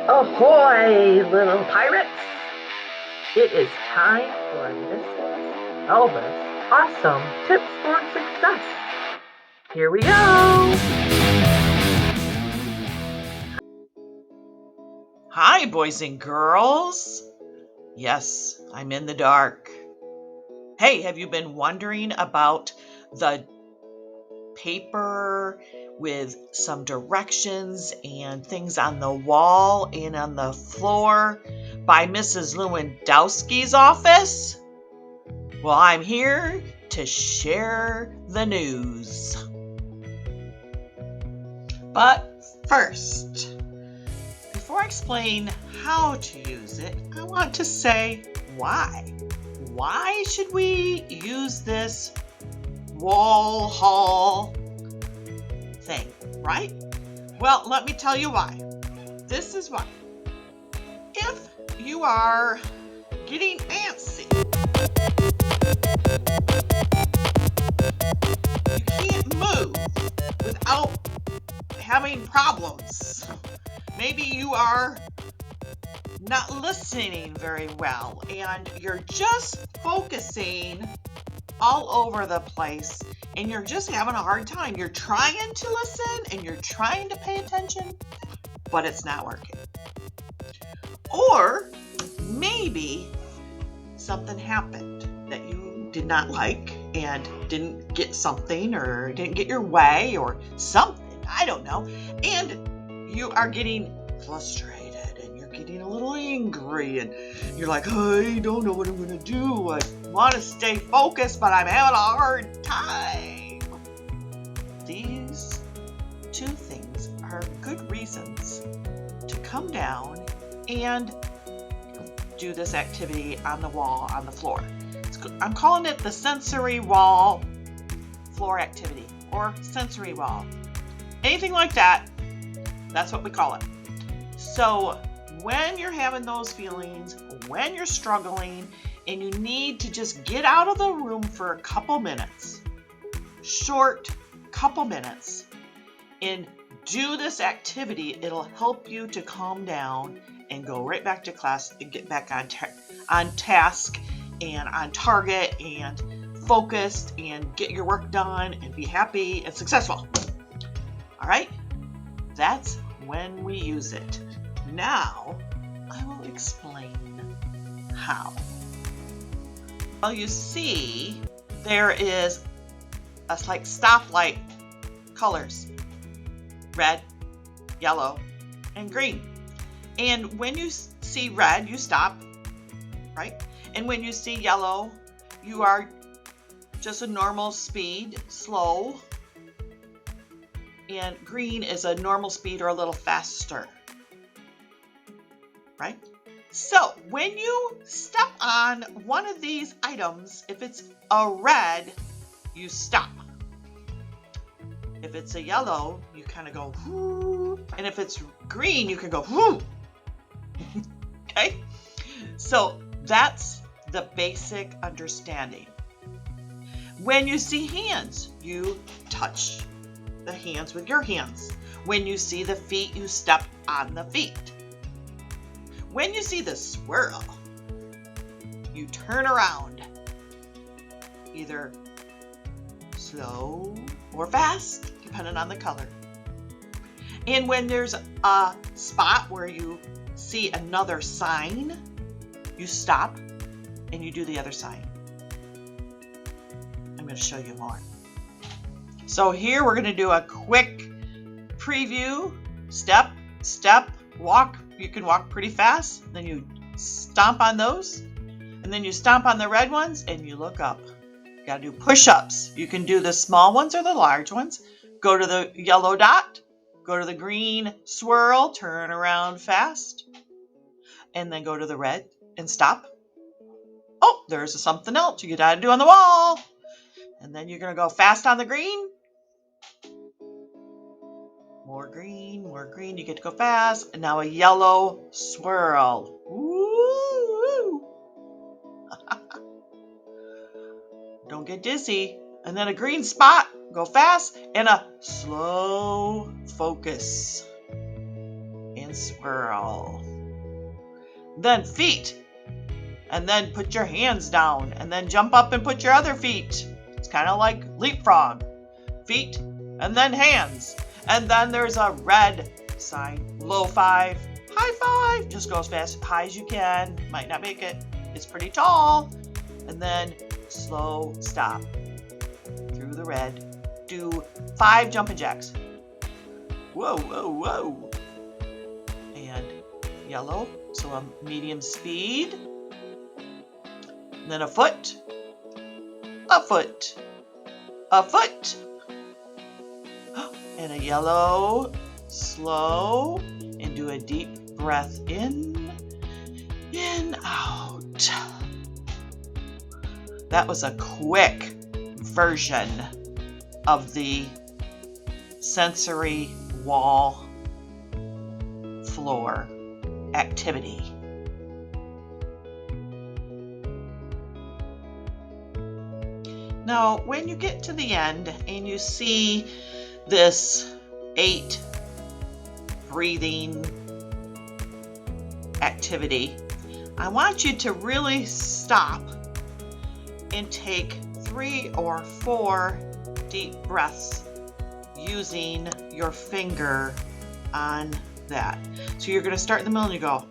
Ahoy, little pirates! It is time for Mrs. Elvis' awesome tips for success. Here we go! Hi, boys and girls. Yes, I'm in the dark. Hey, have you been wondering about the paper with some directions and things on the wall and on the floor by Mrs. Lewandowski's office? Well, I'm here to share the news. But first, before I explain how to use it, I want to say why. Why should we use this wall haul thing, right? Well, let me tell you why. This is why. If you are getting antsy, you can't move without having problems. Maybe you are not listening very well and you're just focusing all over the place and you're just having a hard time. You're trying to listen and you're trying to pay attention, but it's not working. Or maybe something happened that you did not like and didn't get something or didn't get your way or something, I don't know, and you are getting frustrated and you're getting a little angry and you're like, I don't know what I'm going to do. I want to stay focused, but I'm having a hard time. These two things are good reasons to come down and do this activity on the wall, on the floor. I'm calling it the sensory wall floor activity or sensory wall. Anything like that, that's what we call it. So when you're having those feelings, when you're struggling, and you need to just get out of the room for a couple minutes, short couple minutes, and do this activity, it'll help you to calm down and go right back to class and get back on task and on target and focused and get your work done and be happy and successful. All right? That's when we use it. Now, I will explain how. Well, you see, there is a like stoplight colors, red, yellow, and green. And when you see red, you stop, right? And when you see yellow, you are just a normal speed, slow. And green is a normal speed or a little faster, right? So when you step on one of these items, if it's a red, you stop. If it's a yellow, you kind of go whoo, and if it's green, you can go whoo. Okay? So that's the basic understanding. When you see hands, you touch the hands with your hands. When you see the feet, you step on the feet. When you see the swirl, you turn around, either slow or fast, depending on the color. And when there's a spot where you see another sign, you stop and you do the other sign. I'm going to show you more. So here we're going to do a quick preview. Step, step, walk. You can walk pretty fast. Then you stomp on those. And then you stomp on the red ones and you look up. You got to do push-ups. You can do the small ones or the large ones. Go to the yellow dot. Go to the green swirl. Turn around fast. And then go to the red and stop. Oh, there's something else you got to do on the wall. And then you're going to go fast on the green. More green, more green. You get to go fast. And now a yellow swirl. Woo! Don't get dizzy. And then a green spot. Go fast. And a slow focus. And and swirl. Then feet. And then put your hands down and then jump up and put your other feet. It's kind of like leapfrog. Feet and then hands. And then there's a red sign. Low five, high five. Just go as fast, high as you can. Might not make it. It's pretty tall. And then slow stop. Through the red. Do 5 jumping jacks. Whoa, whoa, whoa. And yellow. So a medium speed. And then a foot, a foot, a foot, and a yellow, slow, and do a deep breath in, out. That was a quick version of the sensory wall floor activity. Now, when you get to the end and you see this 8 breathing activity, I want you to really stop and take 3 or 4 deep breaths using your finger on that. So you're going to start in the middle and you go.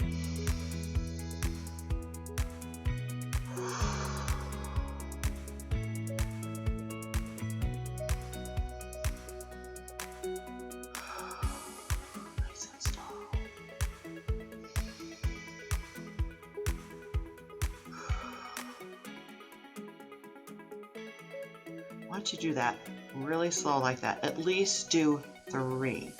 Why don't you do that really slow like that? At least do 3,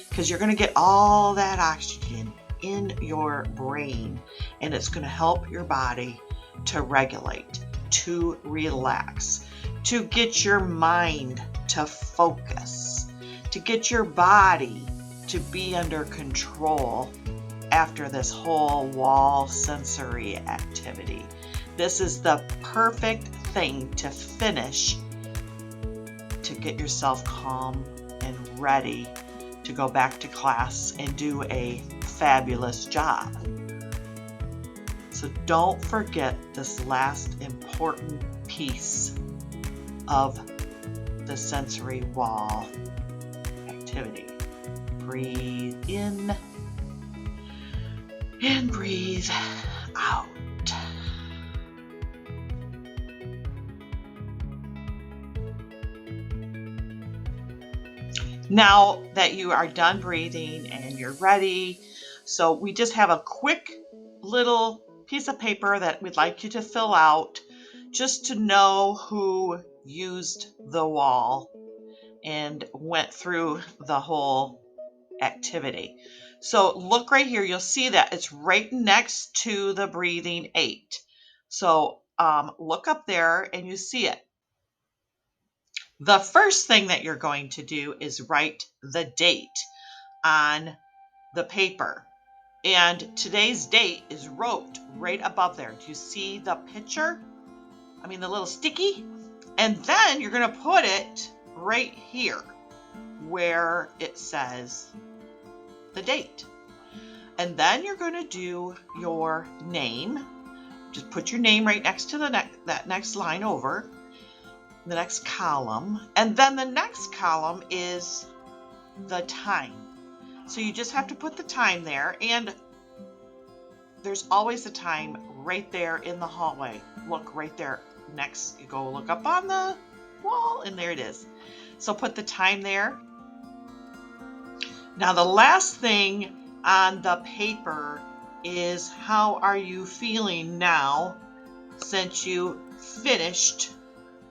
because you're going to get all that oxygen in your brain and it's going to help your body to regulate, to relax, to get your mind to focus, to get your body to be under control after this whole wall sensory activity. This is the perfect thing to finish to get yourself calm and ready to go back to class and do a fabulous job. So don't forget this last important piece of the sensory wall activity. Breathe in and breathe out. Now that you are done breathing and you're ready, so we just have a quick little piece of paper that we'd like you to fill out just to know who used the wall and went through the whole activity. So look right here, you'll see that it's right next to the breathing 8. So look up there and you see it. The first thing that you're going to do is write the date on the paper. And today's date is wrote right above there. Do you see the picture? I mean, the little sticky? And then you're going to put it right here where it says the date. And then you're going to do your name. Just put your name right next to that next line over. The next column, and then the next column is the time. So you just have to put the time there, and there's always a time right there in the hallway. Look right there next. You go look up on the wall, and there it is. So put the time there. Now the last thing on the paper is how are you feeling now since you finished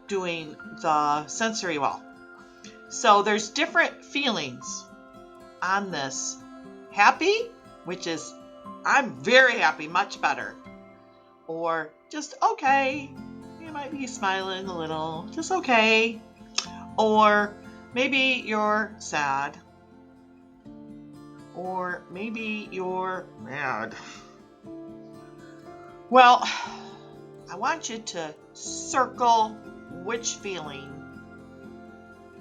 doing the sensory wall. So there's different feelings on this. Happy, which is I'm very happy, much better. Or just okay. You might be smiling a little, just okay. Or maybe you're sad. Or maybe you're mad. Well, I want you to circle which feeling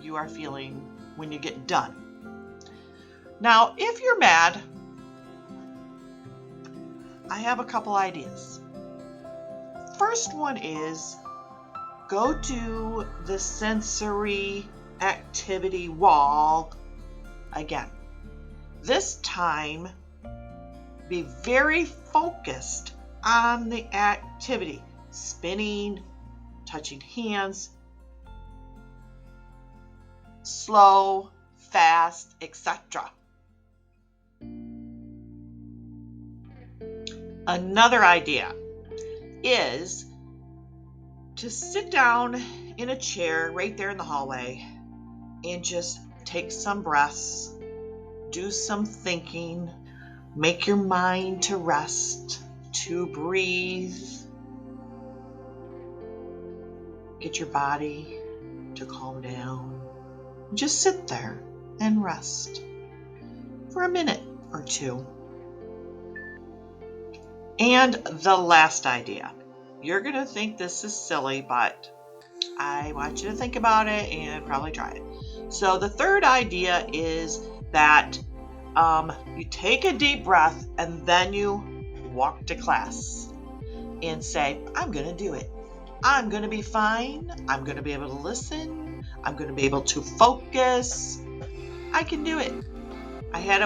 you are feeling when you get done. Now, if you're mad, I have a couple ideas. First one is go to the sensory activity wall again. This time, be very focused on the activity, spinning, touching hands, slow, fast, etc. Another idea is to sit down in a chair right there in the hallway and just take some breaths, do some thinking, make your mind to rest, to breathe, get your body to calm down. Just sit there and rest for a minute or two. And the last idea. You're going to think this is silly, but I want you to think about it and probably try it. So the third idea is that you take a deep breath and then you walk to class and say, I'm going to do it. I'm going to be fine. I'm going to be able to listen. I'm going to be able to focus. I can do it. I had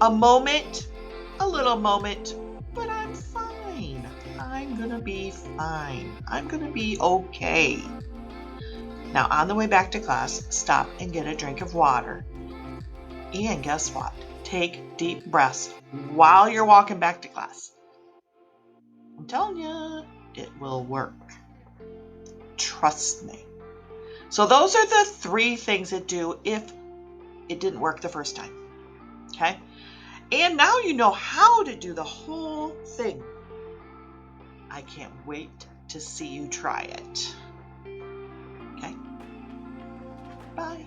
a moment, a little moment, but I'm fine. I'm going to be fine. I'm going to be okay. Now, on the way back to class, stop and get a drink of water. And guess what? Take deep breaths while you're walking back to class. I'm telling you, it will work. Trust me. So those are the 3 things that do if it didn't work the first time. Okay? And now you know how to do the whole thing. I can't wait to see you try it. Okay? Bye.